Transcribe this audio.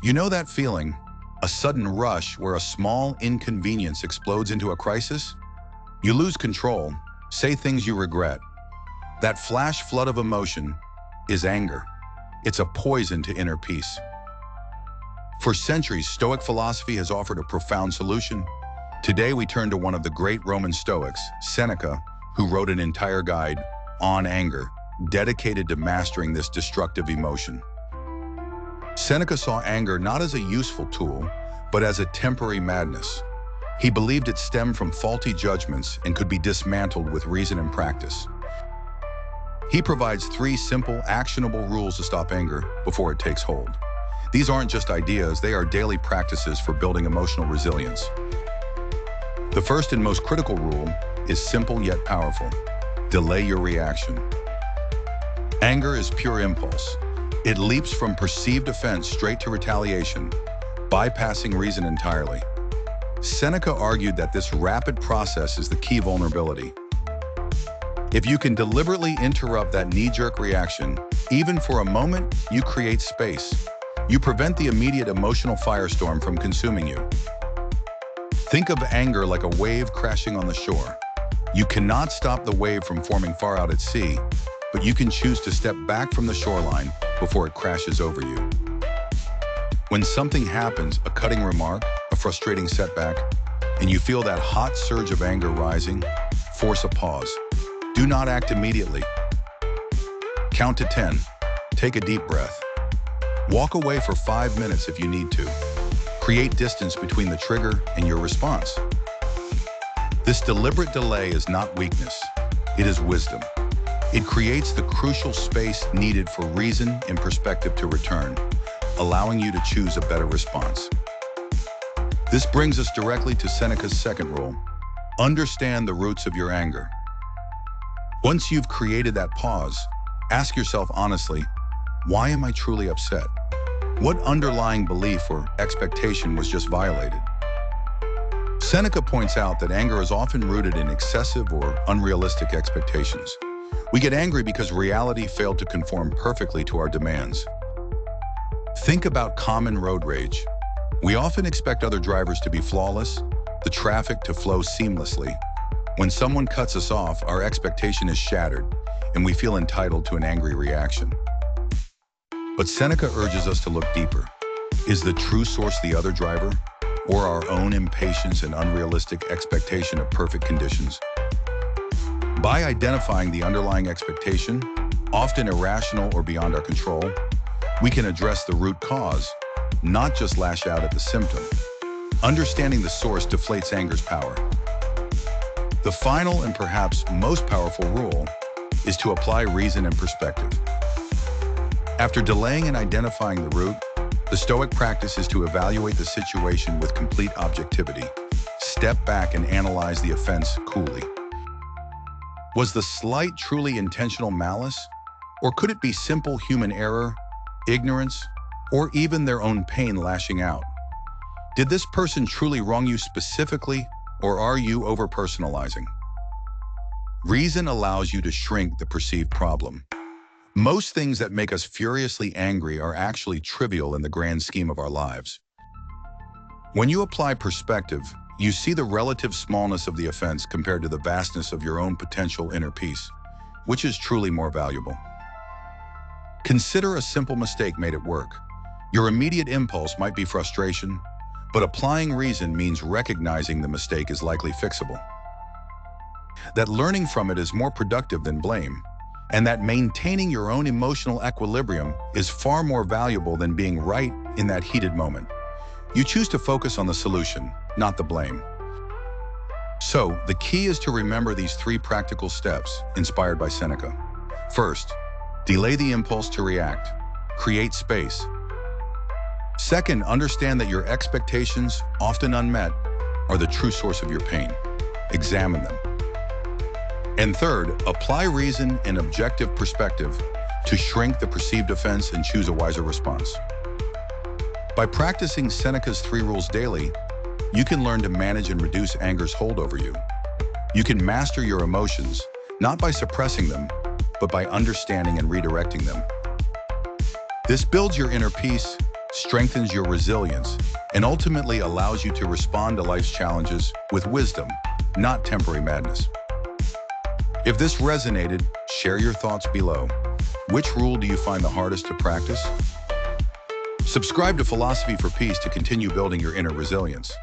You know that feeling? A sudden rush where a small inconvenience explodes into a crisis? You lose control, say things you regret. That flash flood of emotion is anger. It's a poison to inner peace. For centuries, Stoic philosophy has offered a profound solution. Today, we turn to one of the great Roman Stoics, Seneca, who wrote an entire guide on anger, dedicated to mastering this destructive emotion. Seneca saw anger not as a useful tool, but as a temporary madness. He believed it stemmed from faulty judgments and could be dismantled with reason and practice. He provides 3 simple, actionable rules to stop anger before it takes hold. These aren't just ideas, they are daily practices for building emotional resilience. The first and most critical rule is simple yet powerful. Delay your reaction. Anger is pure impulse. It leaps from perceived offense straight to retaliation, bypassing reason entirely. Seneca argued that this rapid process is the key vulnerability. If you can deliberately interrupt that knee-jerk reaction, even for a moment, you create space. You prevent the immediate emotional firestorm from consuming you. Think of anger like a wave crashing on the shore. You cannot stop the wave from forming far out at sea, but you can choose to step back from the shoreline before it crashes over you. When something happens, a cutting remark, a frustrating setback, and you feel that hot surge of anger rising, force a pause. Do not act immediately. Count to 10. Take a deep breath. Walk away for 5 minutes if you need to. Create distance between the trigger and your response. This deliberate delay is not weakness, it is wisdom. It creates the crucial space needed for reason and perspective to return, allowing you to choose a better response. This brings us directly to Seneca's second rule. Understand the roots of your anger. Once you've created that pause, ask yourself honestly, why am I truly upset? What underlying belief or expectation was just violated? Seneca points out that anger is often rooted in excessive or unrealistic expectations. We get angry because reality failed to conform perfectly to our demands. Think about common road rage. We often expect other drivers to be flawless, the traffic to flow seamlessly. When someone cuts us off, our expectation is shattered, and we feel entitled to an angry reaction. But Seneca urges us to look deeper. Is the true source the other driver, or our own impatience and unrealistic expectation of perfect conditions? By identifying the underlying expectation, often irrational or beyond our control, we can address the root cause, not just lash out at the symptom. Understanding the source deflates anger's power. The final and perhaps most powerful rule is to apply reason and perspective. After delaying and identifying the root, the Stoic practice is to evaluate the situation with complete objectivity. Step back and analyze the offense coolly. Was the slight truly intentional malice? Or could it be simple human error, ignorance, or even their own pain lashing out? Did this person truly wrong you specifically, or are you over-personalizing? Reason allows you to shrink the perceived problem. Most things that make us furiously angry are actually trivial in the grand scheme of our lives. When you apply perspective, you see the relative smallness of the offense compared to the vastness of your own potential inner peace, which is truly more valuable. Consider a simple mistake made at work. Your immediate impulse might be frustration, but applying reason means recognizing the mistake is likely fixable. That learning from it is more productive than blame, and that maintaining your own emotional equilibrium is far more valuable than being right in that heated moment. You choose to focus on the solution, not the blame. So, the key is to remember these 3 practical steps inspired by Seneca. First, delay the impulse to react. Create space. Second, understand that your expectations, often unmet, are the true source of your pain. Examine them. And third, apply reason and objective perspective to shrink the perceived offense and choose a wiser response. By practicing Seneca's 3 rules daily, you can learn to manage and reduce anger's hold over you. You can master your emotions, not by suppressing them, but by understanding and redirecting them. This builds your inner peace, strengthens your resilience, and ultimately allows you to respond to life's challenges with wisdom, not temporary madness. If this resonated, share your thoughts below. Which rule do you find the hardest to practice? Subscribe to Philosophy for Peace to continue building your inner resilience.